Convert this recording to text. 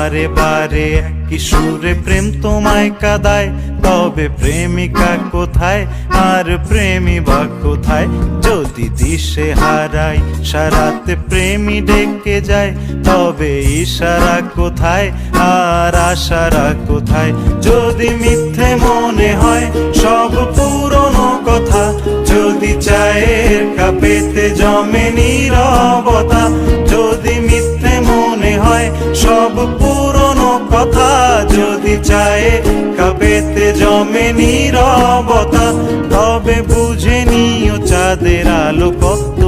বারে বারে একই সুরে প্রেম তোমায় কাঁদায়, তবে প্রেমিকা কোথায় আর প্রেমী বা কোথায়? যদি দিশে হারাই সারাতে প্রেমী ডেকে যায়, তবে ইশারা কোথায় আর আশারা কোথায়? যদি মিথ্যে মনে হয় সব পুরনো কথা, যদি চায়ের কাপেতে জমে নীরবতা, যদি মিথ্যে মনে হয় সব পুরনো কথা, যদি চায়ের কাপেতে জমে নীরবতা, তবে বুঝে নিও চাঁদের আলো কত